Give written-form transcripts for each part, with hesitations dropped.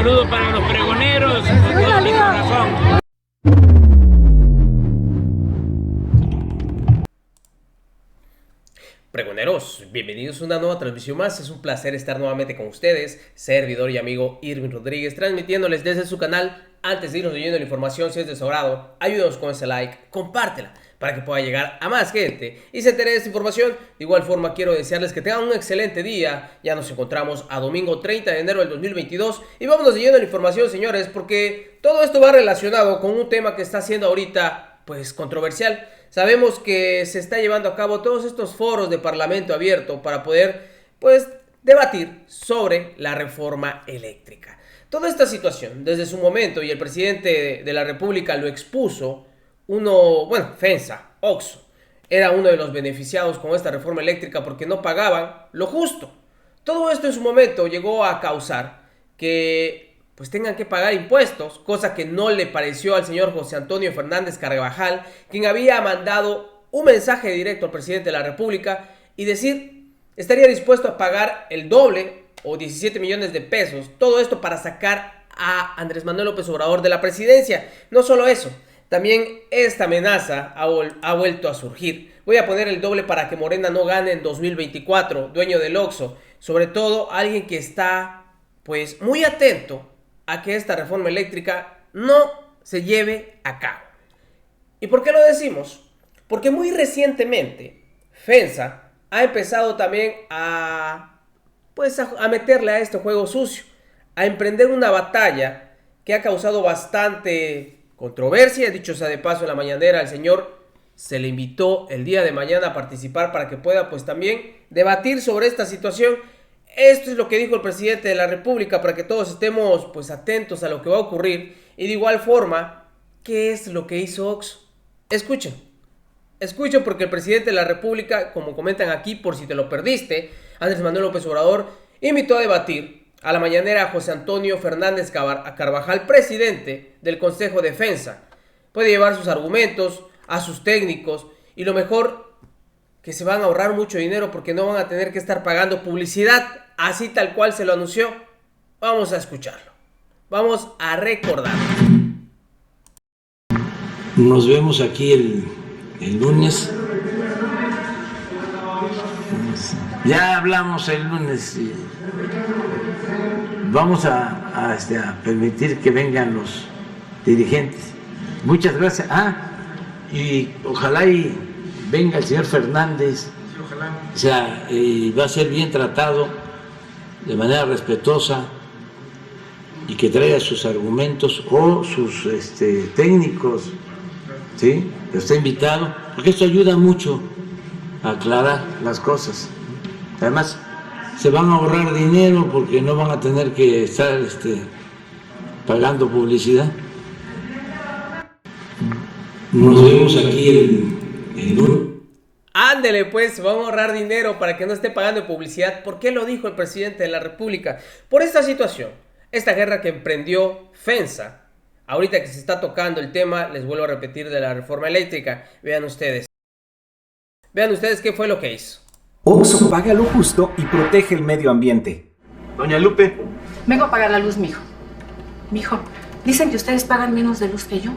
saludo para los pregoneros con todo mi corazón. Pregoneros, bienvenidos a una nueva transmisión más. Es un placer estar nuevamente con ustedes, servidor y amigo Irving Rodríguez, transmitiéndoles desde su canal. Antes de irnos leyendo la información, si es de su agrado, ayúdanos con ese like, compártela para que pueda llegar a más gente y se entere de esta información. De igual forma, quiero desearles que tengan un excelente día. Ya nos encontramos a domingo 30 de enero del 2022 y vámonos leyendo la información, señores, porque todo esto va relacionado con un tema que está siendo ahorita, pues, controversial. Sabemos que se está llevando a cabo todos estos foros de parlamento abierto para poder, pues, debatir sobre la reforma eléctrica. Toda esta situación, desde su momento, y el presidente de la República lo expuso, FENSA, OXXO, era uno de los beneficiados con esta reforma eléctrica porque no pagaban lo justo. Todo esto en su momento llegó a causar que pues tengan que pagar impuestos, cosa que no le pareció al señor José Antonio Fernández Carvajal, quien había mandado un mensaje directo al presidente de la República y decir, estaría dispuesto a pagar el doble o 17 millones de pesos, todo esto para sacar a Andrés Manuel López Obrador de la presidencia. No solo eso, también esta amenaza ha vuelto a surgir. Voy a poner el doble para que Morena no gane en 2024, dueño del OXXO, sobre todo alguien que está pues muy atento a que esta reforma eléctrica no se lleve a cabo. ¿Y por qué lo decimos? Porque muy recientemente FENSA ha empezado también a meterle a este juego sucio, a emprender una batalla que ha causado bastante controversia. Dicho sea de paso, en la mañanera al señor se le invitó el día de mañana a participar para que pueda pues también debatir sobre esta situación. Esto es lo que dijo el presidente de la República para que todos estemos pues atentos a lo que va a ocurrir. Y de igual forma, ¿qué es lo que hizo OXXO? Escuchen porque el presidente de la República, como comentan aquí por si te lo perdiste, Andrés Manuel López Obrador invitó a debatir a la mañanera a José Antonio Fernández Carvajal, presidente del Consejo de Defensa. Puede llevar sus argumentos a sus técnicos y lo mejor, que se van a ahorrar mucho dinero porque no van a tener que estar pagando publicidad, así tal cual se lo anunció. Vamos a escucharlo. Vamos a recordar. Nos vemos aquí el lunes. Ya hablamos el lunes. Vamos a permitir que vengan los dirigentes. Muchas gracias. Y ojalá y venga el señor Fernández. Sí, ojalá. O sea, va a ser bien tratado, de manera respetuosa, y que traiga sus argumentos o sus técnicos, ¿sí? Está invitado, porque esto ayuda mucho a aclarar las cosas. Además, se van a ahorrar dinero porque no van a tener que estar pagando publicidad. Nos vemos aquí el lunes. Ándele pues, vamos a ahorrar dinero para que no esté pagando publicidad. ¿Por qué lo dijo el presidente de la República? Por esta situación, esta guerra que emprendió FENSA. Ahorita que se está tocando el tema, les vuelvo a repetir, de la reforma eléctrica. Vean ustedes qué fue lo que hizo. OXXO paga lo justo y protege el medio ambiente. Doña Lupe. Vengo a pagar la luz, mijo. Mijo, dicen que ustedes pagan menos de luz que yo.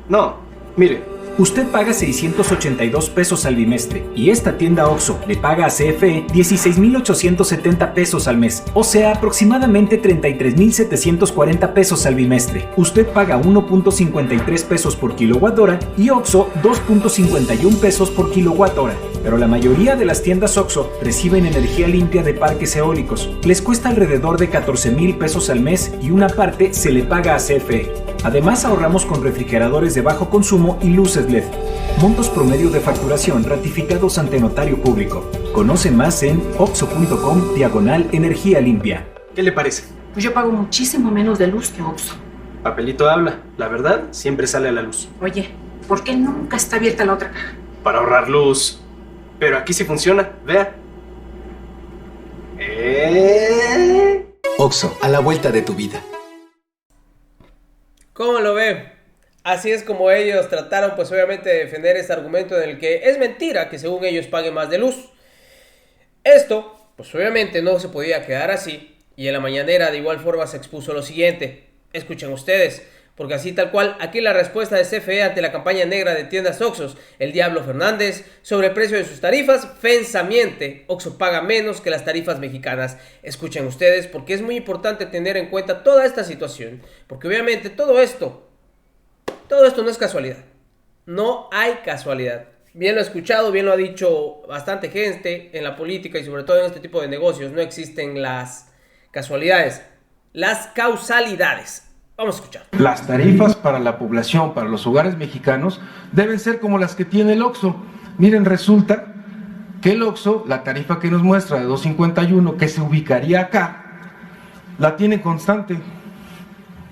No, mire. Usted paga 682 pesos al bimestre y esta tienda OXXO le paga a CFE 16,870 pesos al mes, o sea, aproximadamente 33,740 pesos al bimestre. Usted paga 1.53 pesos por kilowatt hora y OXXO 2.51 pesos por kilowatt hora. Pero la mayoría de las tiendas OXXO reciben energía limpia de parques eólicos. Les cuesta alrededor de 14,000 pesos al mes y una parte se le paga a CFE. Además, ahorramos con refrigeradores de bajo consumo y luces LED. Montos promedio de facturación ratificados ante notario público. Conoce más en oxxo.com/energía limpia. ¿Qué le parece? Pues yo pago muchísimo menos de luz que OXXO. Papelito habla. La verdad siempre sale a la luz. Oye, ¿por qué nunca está abierta la otra caja? Para ahorrar luz. Pero aquí sí funciona. Vea. OXXO, a la vuelta de tu vida. ¿Cómo lo ve? Así es como ellos trataron pues obviamente de defender este argumento en el que es mentira que según ellos paguen más de luz. Esto pues obviamente no se podía quedar así Y en la mañanera de igual forma se expuso lo siguiente. Escuchen ustedes, porque así tal cual, aquí la respuesta de CFE ante la campaña negra de tiendas Oxxos. El Diablo Fernández sobre el precio de sus tarifas. FEMSA miente, Oxxo paga menos que las tarifas mexicanas. Escuchen ustedes, porque es muy importante tener en cuenta toda esta situación, porque obviamente todo esto no es casualidad. No hay casualidad. Bien lo he escuchado, bien lo ha dicho bastante gente en la política y sobre todo en este tipo de negocios. No existen las casualidades, las causalidades. Vamos a escuchar. Las tarifas para la población, para los hogares mexicanos, deben ser como las que tiene el Oxxo. Miren, resulta que el Oxxo, la tarifa que nos muestra de 2.51, que se ubicaría acá, la tiene constante.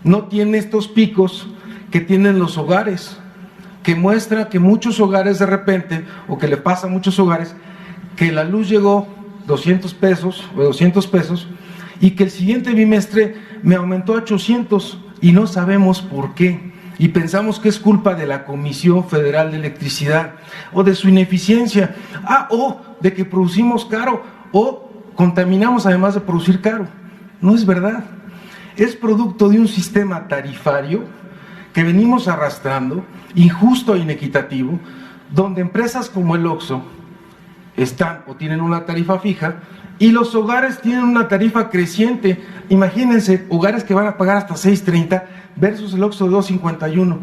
No tiene estos picos que tienen los hogares, que muestra que muchos hogares de repente, o que le pasa a muchos hogares, que la luz llegó 200 pesos o 200 pesos, y que el siguiente bimestre me aumentó a 800 y no sabemos por qué. Y pensamos que es culpa de la Comisión Federal de Electricidad o de su ineficiencia, o de que producimos caro o contaminamos además de producir caro. No es verdad. Es producto de un sistema tarifario que venimos arrastrando, injusto e inequitativo, donde empresas como el Oxxo están o tienen una tarifa fija y los hogares tienen una tarifa creciente. Imagínense, hogares que van a pagar hasta 6.30 versus el Oxxo de 2.51.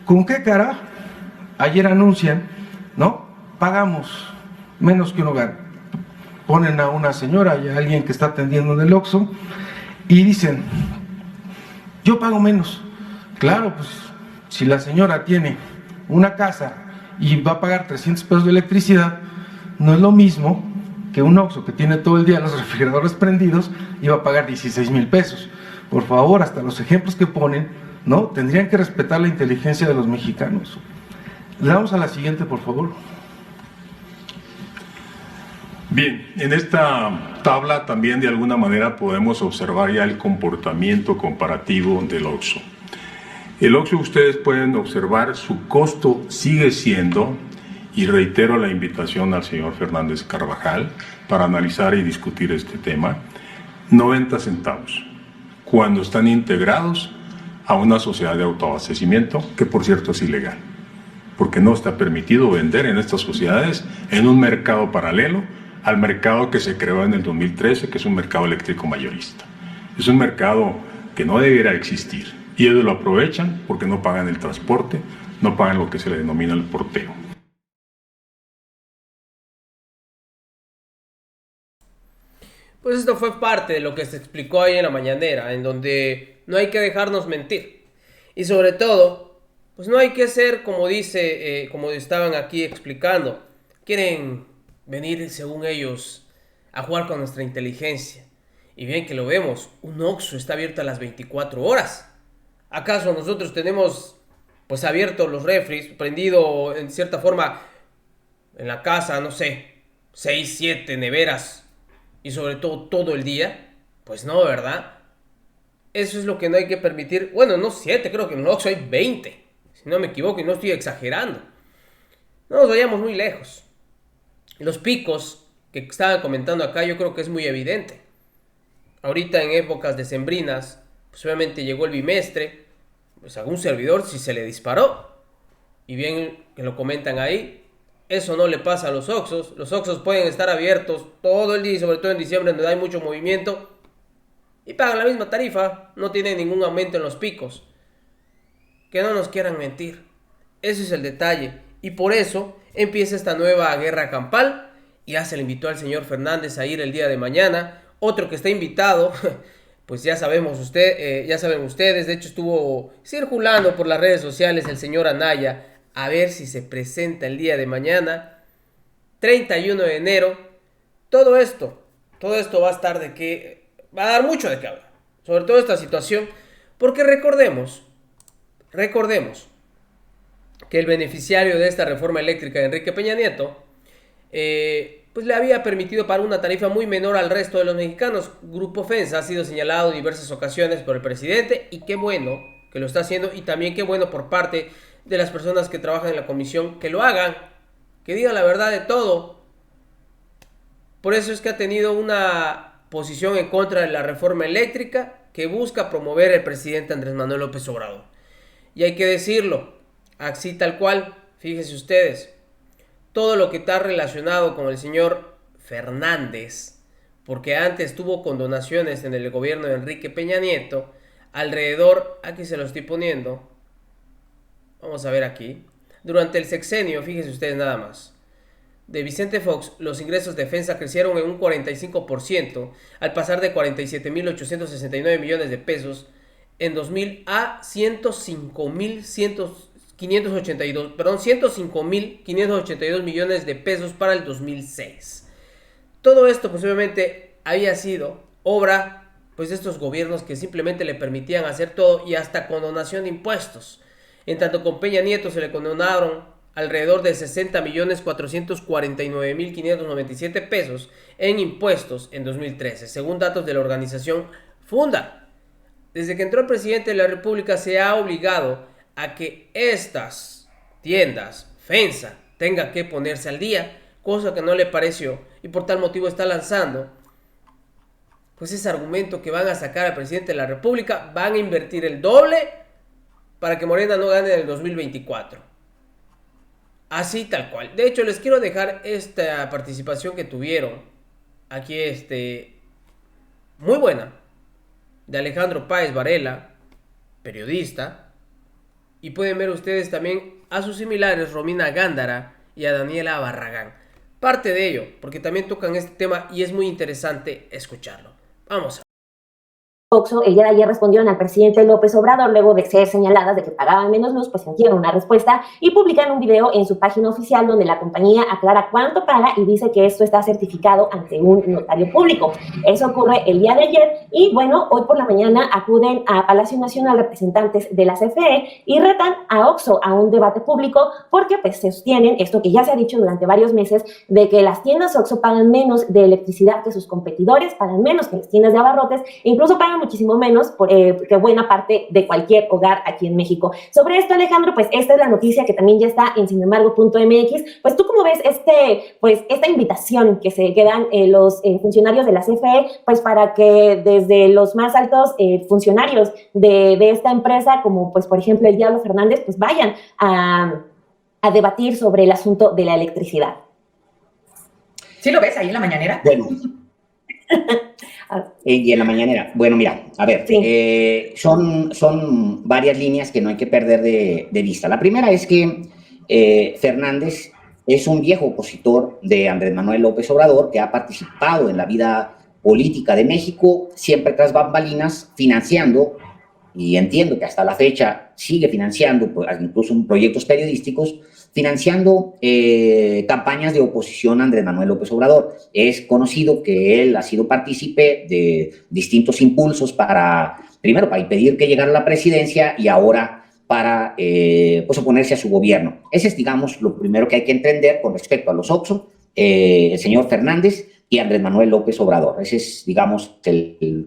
¿Con qué cara? Ayer anuncian, ¿no? Pagamos menos que un hogar. Ponen a una señora y a alguien que está atendiendo en el Oxxo y dicen, yo pago menos. Claro, pues si la señora tiene una casa y va a pagar 300 pesos de electricidad, no es lo mismo que un Oxxo que tiene todo el día los refrigeradores prendidos y va a pagar 16,000 pesos. Por favor, hasta los ejemplos que ponen, ¿no? Tendrían que respetar la inteligencia de los mexicanos. Le damos a la siguiente, por favor. Bien, en esta tabla también de alguna manera podemos observar ya el comportamiento comparativo del Oxxo. El Oxxo, ustedes pueden observar, su costo sigue siendo, y reitero la invitación al señor Fernández Carvajal para analizar y discutir este tema, 90 centavos, cuando están integrados a una sociedad de autoabastecimiento, que por cierto es ilegal, porque no está permitido vender en estas sociedades en un mercado paralelo al mercado que se creó en el 2013, que es un mercado eléctrico mayorista. Es un mercado que no debiera existir, y ellos lo aprovechan porque no pagan el transporte, no pagan lo que se le denomina el porteo. Pues esto fue parte de lo que se explicó ahí en la mañanera, en donde no hay que dejarnos mentir. Y sobre todo, pues no hay que ser como como estaban aquí explicando. Quieren venir, según ellos, a jugar con nuestra inteligencia. Y bien que lo vemos, un Oxxo está abierto a las 24 horas. ¿Acaso nosotros tenemos pues abiertos los refris, prendido en cierta forma en la casa, no sé, 6, 7 neveras? Y sobre todo el día, pues no, ¿verdad? Eso es lo que no hay que permitir. Bueno, no 7, creo que en el Oxxo hay 20, si no me equivoco y no estoy exagerando. No nos vayamos muy lejos. Los picos que estaban comentando acá, yo creo que es muy evidente. Ahorita en épocas decembrinas, pues obviamente llegó el bimestre, pues a algún servidor si se le disparó. Y bien que lo comentan ahí, eso no le pasa a los Oxxos. Los Oxxos pueden estar abiertos todo el día y sobre todo en diciembre donde hay mucho movimiento y pagan la misma tarifa, no tienen ningún aumento en los picos. Que no nos quieran mentir. Ese es el detalle. Y por eso empieza esta nueva guerra campal. Y ya se le invitó al señor Fernández a ir el día de mañana. Otro que está invitado, pues ya saben ustedes, de hecho estuvo circulando por las redes sociales el señor Anaya, a ver si se presenta el día de mañana, 31 de enero. Todo esto va a estar va a dar mucho de qué hablar, sobre todo esta situación, porque recordemos que el beneficiario de esta reforma eléctrica, Enrique Peña Nieto, pues le había permitido pagar una tarifa muy menor al resto de los mexicanos. Grupo FEMSA ha sido señalado en diversas ocasiones por el presidente, y qué bueno que lo está haciendo, y también qué bueno por parte de las personas que trabajan en la comisión, que lo hagan, que digan la verdad de todo. Por eso es que ha tenido una posición en contra de la reforma eléctrica que busca promover el presidente Andrés Manuel López Obrador. Y hay que decirlo, así tal cual, fíjense ustedes, todo lo que está relacionado con el señor Fernández, porque antes tuvo condonaciones en el gobierno de Enrique Peña Nieto, alrededor, aquí se lo estoy poniendo, vamos a ver aquí, durante el sexenio, fíjense ustedes nada más, de Vicente Fox, los ingresos de defensa crecieron en un 45%, al pasar de 47.869 millones de pesos en 2000 a 105.582 millones de pesos para el 2006. Todo esto pues obviamente había sido obra pues de estos gobiernos que simplemente le permitían hacer todo y hasta condonación de impuestos. En tanto con Peña Nieto se le condonaron alrededor de 60.449.597 pesos en impuestos en 2013, según datos de la organización Funda. Desde que entró el presidente de la República se ha obligado a que estas tiendas, FEMSA, tenga que ponerse al día, cosa que no le pareció y por tal motivo está lanzando pues ese argumento que van a sacar al presidente de la República, van a invertir el doble para que Morena no gane en el 2024. Así tal cual. De hecho, les quiero dejar esta participación que tuvieron aquí, muy buena, de Alejandro Páez Varela, periodista. Y pueden ver ustedes también a sus similares, Romina Gándara y a Daniela Barragán. Parte de ello, porque también tocan este tema y es muy interesante escucharlo. Vamos a Oxxo el día de ayer respondieron al presidente López Obrador luego de ser señaladas de que pagaban menos luz, pues emitieron una respuesta y publican un video en su página oficial donde la compañía aclara cuánto paga y dice que esto está certificado ante un notario público. Eso ocurre el día de ayer y bueno, hoy por la mañana acuden a Palacio Nacional representantes de la CFE y retan a Oxxo a un debate público porque pues sostienen esto que ya se ha dicho durante varios meses de que las tiendas Oxxo pagan menos de electricidad que sus competidores, pagan menos que las tiendas de abarrotes e incluso pagan muchísimo menos que buena parte de cualquier hogar aquí en México. Sobre esto, Alejandro, pues esta es la noticia que también ya está en sinembargo.mx. Pues tú cómo ves esta invitación que se dan los funcionarios de la CFE, pues para que desde los más altos funcionarios de esta empresa, como pues por ejemplo el Diablo Fernández, pues vayan a debatir sobre el asunto de la electricidad. ¿Sí lo ves ahí en la mañanera? Bueno. Y en la mañanera. Bueno, mira, a ver, sí. Son varias líneas que no hay que perder de vista. La primera es que Fernández es un viejo opositor de Andrés Manuel López Obrador que ha participado en la vida política de México, siempre tras bambalinas, financiando, y entiendo que hasta la fecha sigue financiando, incluso proyectos periodísticos, financiando campañas de oposición a Andrés Manuel López Obrador. Es conocido que él ha sido partícipe de distintos impulsos primero para impedir que llegara a la presidencia y ahora para pues oponerse a su gobierno. Ese es, digamos, lo primero que hay que entender con respecto a los Oxxo, el señor Fernández y Andrés Manuel López Obrador. Ese es, digamos,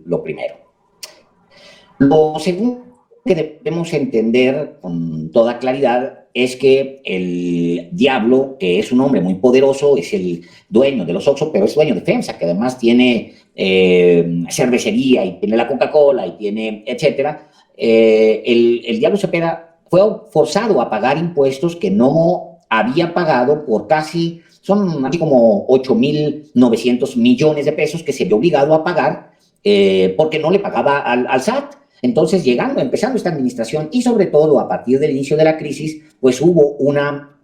lo primero. Lo segundo que debemos entender con toda claridad es que el Diablo, que es un hombre muy poderoso, es el dueño de los Oxxo, pero es dueño de FEMSA, que además tiene cervecería y tiene la Coca-Cola y tiene etcétera. El Diablo Cepeda fue forzado a pagar impuestos que no había pagado por son así como 8.900 millones de pesos que se vio obligado a pagar porque no le pagaba al SAT. Entonces, empezando esta administración y sobre todo a partir del inicio de la crisis, pues hubo una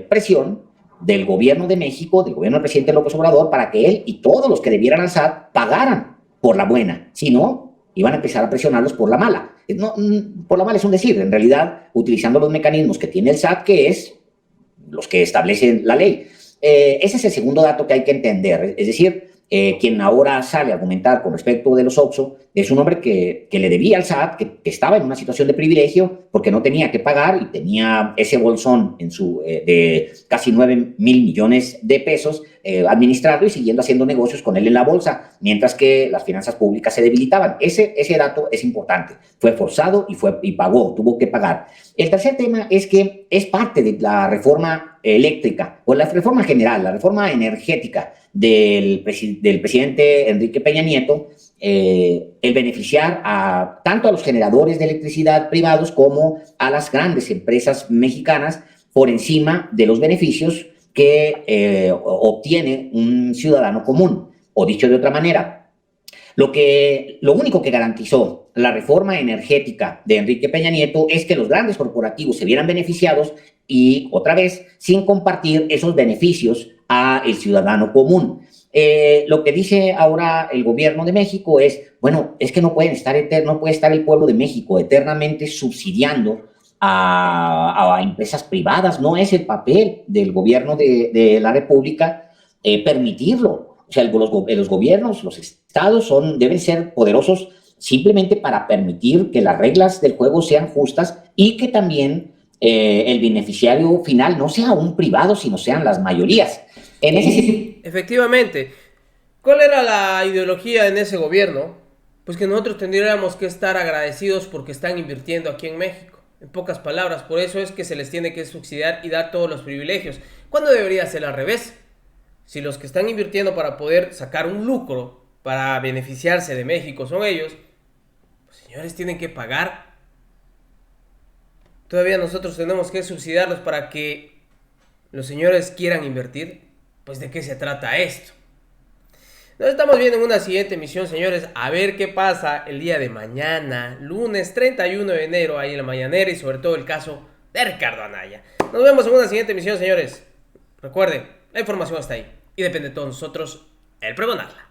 presión del gobierno de México, del gobierno del presidente López Obrador, para que él y todos los que debieran al SAT pagaran por la buena. Si no, iban a empezar a presionarlos por la mala. No, por la mala es un decir, en realidad, utilizando los mecanismos que tiene el SAT, que es los que establecen la ley. Ese es el segundo dato que hay que entender. Es decir, quien ahora sale a argumentar con respecto de los Oxxo es un hombre que le debía al SAT, que estaba en una situación de privilegio porque no tenía que pagar y tenía ese bolsón de casi 9.000 millones de pesos administrado y siguiendo haciendo negocios con él en la bolsa, mientras que las finanzas públicas se debilitaban. Ese dato es importante. Fue forzado y pagó, tuvo que pagar. El tercer tema es que es parte de la reforma eléctrica o la reforma general, la reforma energética del presidente Enrique Peña Nieto el beneficiar tanto a los generadores de electricidad privados como a las grandes empresas mexicanas por encima de los beneficios que obtiene un ciudadano común. O dicho de otra manera, lo único que garantizó la reforma energética de Enrique Peña Nieto es que los grandes corporativos se vieran beneficiados y, otra vez, sin compartir esos beneficios al ciudadano común. Lo que dice ahora el gobierno de México es, bueno, es que no puede estar el pueblo de México eternamente subsidiando a empresas privadas. No es el papel del gobierno de la República permitirlo. O sea, los gobiernos, los estados deben ser poderosos simplemente para permitir que las reglas del juego sean justas y que también el beneficiario final no sea un privado, sino sean las mayorías. Efectivamente. ¿Cuál era la ideología en ese gobierno? Pues que nosotros tendríamos que estar agradecidos porque están invirtiendo aquí en México. En pocas palabras, por eso es que se les tiene que subsidiar y dar todos los privilegios. ¿Cuándo debería ser al revés? Si los que están invirtiendo para poder sacar un lucro, para beneficiarse de México son ellos, pues señores, tienen que pagar. Todavía nosotros tenemos que subsidiarlos para que los señores quieran invertir. Pues ¿de qué se trata esto? Nos estamos viendo en una siguiente emisión, señores, a ver qué pasa el día de mañana, lunes 31 de enero, ahí en la mañanera, y sobre todo el caso de Ricardo Anaya. Nos vemos en una siguiente emisión, señores. Recuerden, la información está ahí y depende de todos nosotros el pregonarla.